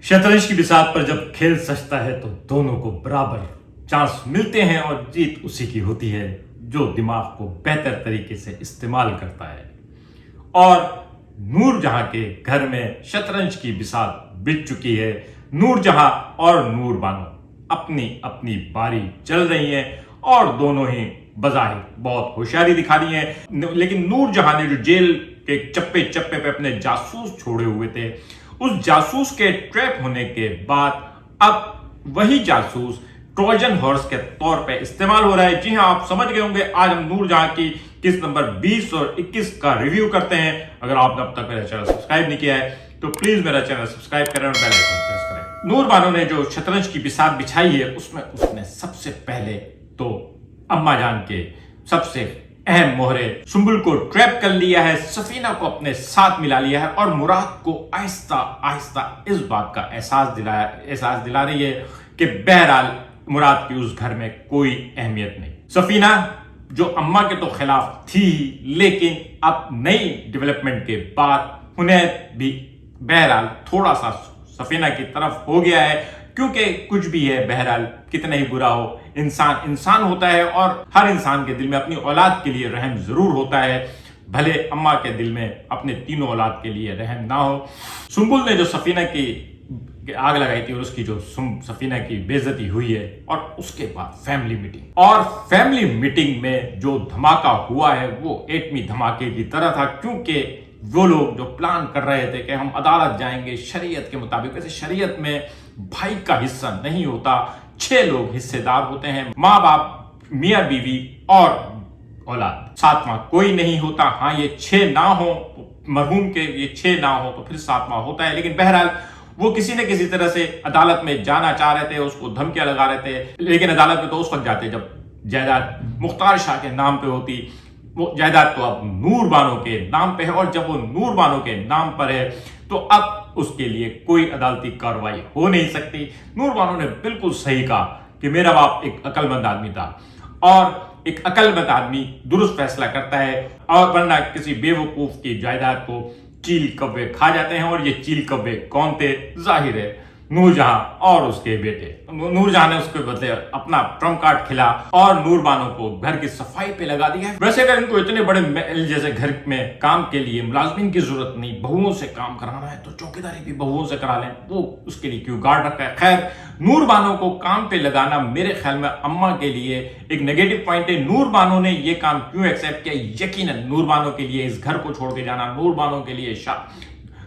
शतरंज की बिसात पर जब खेल सजता है तो दोनों को बराबर चांस मिलते हैं और जीत उसी की होती है जो दिमाग को बेहतर तरीके से इस्तेमाल करता है। और नूरजहां के घर में शतरंज की बिसात बिछ चुकी है। नूरजहां और नूर बानो अपनी अपनी बारी चल रही है और दोनों ही बज़ाहिर बहुत होशियारी दिखा रही हैं, लेकिन नूरजहां ने जो जेल के चप्पे चप्पे पे अपने जासूस छोड़े हुए थे, उस जासूस के ट्रैप होने के बाद अब वही जासूस ट्रोजन हॉर्स के तौर पे इस्तेमाल हो रहा है। जी हां, आप समझ गए होंगे। आज हम नूरजहां की किस नंबर 20 और 21 का रिव्यू करते हैं। अगर आपने अब तक मेरा चैनल सब्सक्राइब नहीं किया है तो प्लीज मेरा चैनल सब्सक्राइब करें और बेल आइकन प्रेस करें। नूर बानो ने जो शतरंज की बिसात बिछाई है उसमें उसने सबसे पहले तो अम्मा जान के सबसे अहम मोहरे सुंबुल को ट्रैप कर लिया है, सफीना को अपने साथ मिला लिया है और मुराद को आहिस्ता आहिस्ता इस बात का एहसास दिला रही है कि बहरहाल मुराद की उस घर में कोई अहमियत नहीं। सफीना जो अम्मा के तो खिलाफ थी, लेकिन अब नई डेवलपमेंट के बाद उन्हें भी बहरहाल थोड़ा सा सफीना की तरफ हो गया है, क्योंकि कुछ भी है, बहरहाल कितना ही बुरा हो, इंसान इंसान होता है और हर इंसान के दिल में अपनी औलाद के लिए रहम जरूर होता है, भले अम्मा के दिल में अपने तीनों औलाद के लिए रहम ना हो। सुंबुल ने जो सफीना की आग लगाई थी और उसकी जो सफीना की बेइज्जती हुई है, और उसके बाद फैमिली मीटिंग में जो धमाका हुआ है वो एटमी धमाके की तरह था, क्योंकि वो लोग जो प्लान कर रहे थे कि हम अदालत जाएंगे शरीयत के मुताबिक, वैसे शरीयत में भाई का हिस्सा नहीं होता, 6 लोग हिस्सेदार होते हैं, माँ बाप, मियाँ बीवी और औलाद, सातवां कोई नहीं होता। हाँ, ये 6 ना हो, मरहूम के ये 6 ना हो तो फिर सातवां होता है, लेकिन बहरहाल वो किसी न किसी तरह से अदालत में जाना चाह रहे थे, उसको धमकियां लगा रहे थे, लेकिन अदालत में तो उस वक्त जाते जब जायदाद मुख्तार शाह के नाम पे होती। वो जायदाद तो अब नूर बानो के नाम पे है, और जब वो नूर बानो के नाम पर है तो अब उसके लिए कोई अदालती कार्रवाई हो नहीं सकती। नूर बानो ने बिल्कुल सही कहा कि मेरा बाप एक अक्लमंद आदमी था, और एक अक्लमंद आदमी दुरुस्त फैसला करता है, और वरना किसी बेवकूफ की जायदाद को चील कौवे खा जाते हैं। और ये चील कौवे कौन थे? जाहिर है नूरजहां और उसके बेटे। नूरजहां ने उसके बदले अपना ट्रम्प कार्ड खिला और नूर बानो को घर की सफाई पे लगा दिया। वैसे अगर इनको इतने बड़े महल जैसे घर में काम के लिए मुलाजमीन की जरूरत नहीं, बहुओं से काम कराना है तो चौकीदारी भी बहुओं से करा लें, वो उसके लिए क्यों गार्ड रखा है। खैर, नूर बानो को काम पे लगाना मेरे ख्याल में अम्मा के लिए एक नेगेटिव पॉइंट है। नूर बानो ने ये काम क्यों एक्सेप्ट किया? यकीनन नूर बानो के लिए इस घर को छोड़ के जाना, नूर बानो के लिए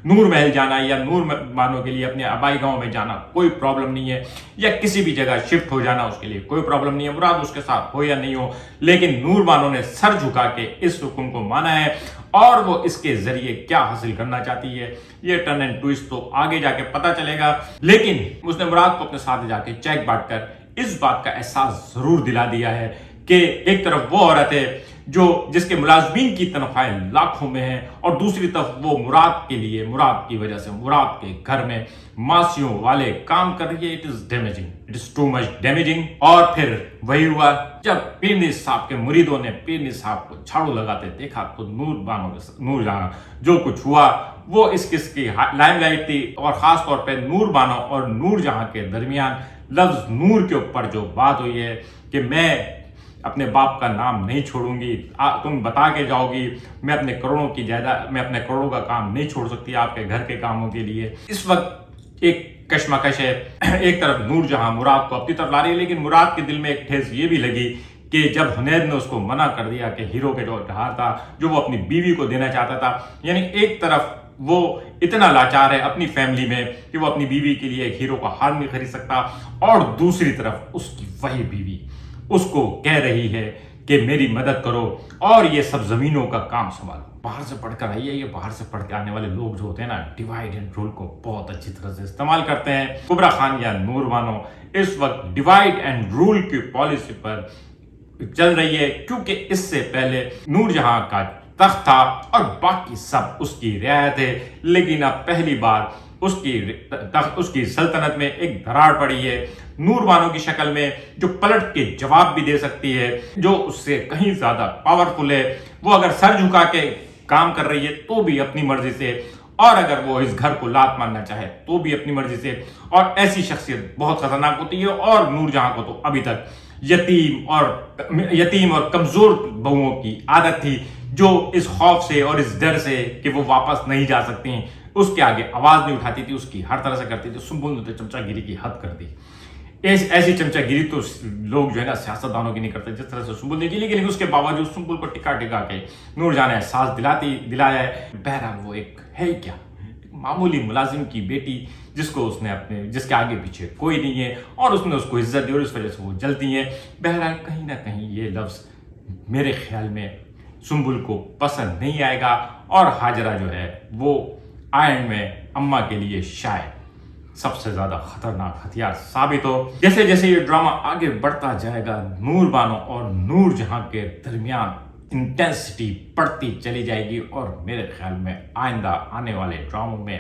नूर महल जाना या नूर बानो के लिए अपने आबाई गांव में जाना कोई प्रॉब्लम नहीं है, या किसी भी जगह शिफ्ट हो जाना उसके लिए कोई प्रॉब्लम नहीं है, मुराद उसके साथ हो या नहीं हो। लेकिन नूर बानो ने सर झुका के इस हुक्म को माना है, और वो इसके जरिए क्या हासिल करना चाहती है ये टर्न एंड ट्विस्ट तो आगे जाके पता चलेगा। लेकिन उसने मुराद को अपने साथ जाके चेक बांट कर इस बात का एहसास जरूर दिला दिया है कि एक तरफ वो औरत है जिसके मुलाजमीन की तनख्वाहें लाखों में है, और दूसरी तरफ वो मुराद के लिए, मुराद की वजह से मुराद के घर में मासियों वाले काम कर रही है। It is damaging, it is too much damaging. और फिर वही हुआ जब पीरनी साहब के मुरीदों ने पीरनी साहब को झाड़ू लगाते देखा तो नूरजहां जो कुछ हुआ वो इस किस की लाइमलाइट थी, और खास तौर पे नूर बानो और नूरजहां के दरमियान लफ्ज नूर के ऊपर जो बात हुई है कि मैं अपने बाप का नाम नहीं छोड़ूंगी, तुम बता के जाओगी मैं अपने करोड़ों का काम नहीं छोड़ सकती आपके घर के कामों के लिए। इस वक्त एक कश्मकश है, एक तरफ नूरजहां मुराद को अपनी तरफ ला रही है, लेकिन मुराद के दिल में एक ठेस ये भी लगी कि जब हुनैद ने उसको मना कर दिया कि हीरो के जो उपहार था जो वो अपनी बीवी को देना चाहता था, यानी एक तरफ वो इतना लाचार है अपनी फैमिली में कि वो अपनी बीवी के लिए एक हीरो का हार नहीं खरीद सकता, और दूसरी तरफ उसकी वही बीवी उसको कह रही है कि मेरी मदद करो और ये सब जमीनों का काम संभालो। बाहर से पढ़कर आई है, ये बाहर से पढ़ के आने वाले लोग जो होते हैं ना, डिवाइड एंड रूल को बहुत अच्छी तरह से इस्तेमाल करते हैं। कुबरा खान या नूर बानो इस वक्त डिवाइड एंड रूल की पॉलिसी पर चल रही है, क्योंकि इससे पहले नूरजहां का तख्त था और बाकी सब उसकी रियायत है, लेकिन अब पहली बार उसकी सल्तनत में एक दरार पड़ी है नूर बानो की शक्ल में, जो पलट के जवाब भी दे सकती है, जो उससे कहीं ज्यादा पावरफुल है। वो अगर सर झुका के काम कर रही है तो भी अपनी मर्जी से, اور اگر وہ اس گھر کو لات مارنا چاہے تو بھی اپنی مرضی سے. اور ایسی شخصیت بہت خطرناک ہوتی ہے. اور نور جہاں کو تو ابھی تک یتیم اور کمزور بہوؤں کی عادت تھی جو اس خوف سے اور اس ڈر سے کہ وہ واپس نہیں جا سکتی ہیں اس کے آگے آواز نہیں اٹھاتی تھی, اس کی ہر طرح سے کرتی تھی. سنبل نے تو چمچا گیری کی حد کر دی. ایسی چمچا گیری تو لوگ جو ہے نا سیاست دانوں کی نہیں کرتے جس طرح سے سنبل نے کی, لیکن اس کے باوجود سنبل کو ٹکا کے نور جہاں نے احساس دلایا ہے. بہرحال وہ ایک ہے ہی کیا, معمولی ملازم کی بیٹی جس کے آگے پیچھے کوئی نہیں ہے, اور اس نے اس کو عزت دی اور اس وجہ سے وہ جلتی ہیں. بہرحال کہیں نہ کہیں یہ لفظ میرے خیال میں سنبل کو پسند نہیں آئے گا, اور ہاجرہ جو ہے وہ آئین میں اماں کے لیے شاید سب سے زیادہ خطرناک ہتھیار ثابت ہو. جیسے جیسے یہ ڈرامہ آگے بڑھتا جائے گا نور بانو اور نور جہاں کے درمیان انٹینسٹی بڑھتی چلی جائے گی, اور میرے خیال میں آئندہ آنے والے ڈراموں میں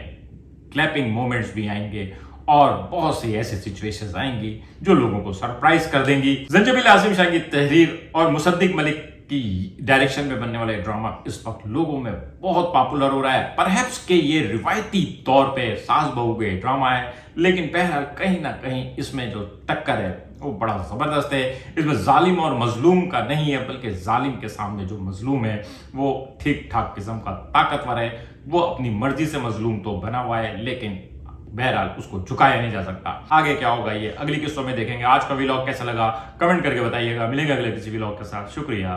کلیپنگ مومنٹس بھی آئیں گے اور بہت سی ایسے سچویشنز آئیں گی جو لوگوں کو سرپرائز کر دیں گی. زنجبیل عاصم شاہ کی تحریر اور مصدق ملک کی ڈائریکشن میں بننے والے ڈرامہ اس وقت لوگوں میں بہت پاپولر ہو رہا ہے. پرہیپس کہ یہ روایتی طور پہ ساس بہو کے ڈرامہ ہے, لیکن بہرحال کہیں نہ کہیں اس میں جو ٹکر ہے وہ بڑا زبردست ہے. اس میں ظالم اور مظلوم کا نہیں ہے, بلکہ ظالم کے سامنے جو مظلوم ہے وہ ٹھیک ٹھاک قسم کا طاقتور ہے. وہ اپنی مرضی سے مظلوم تو بنا ہوا ہے, لیکن بہرحال اس کو جھکایا نہیں جا سکتا. آگے کیا ہوگا یہ اگلی قسطوں میں دیکھیں گے. آج کا ویلاگ کیسا لگا کمنٹ کر کے بتائیے گا. ملیں گے اگلے کسی ویلاگ کے ساتھ. شکریہ.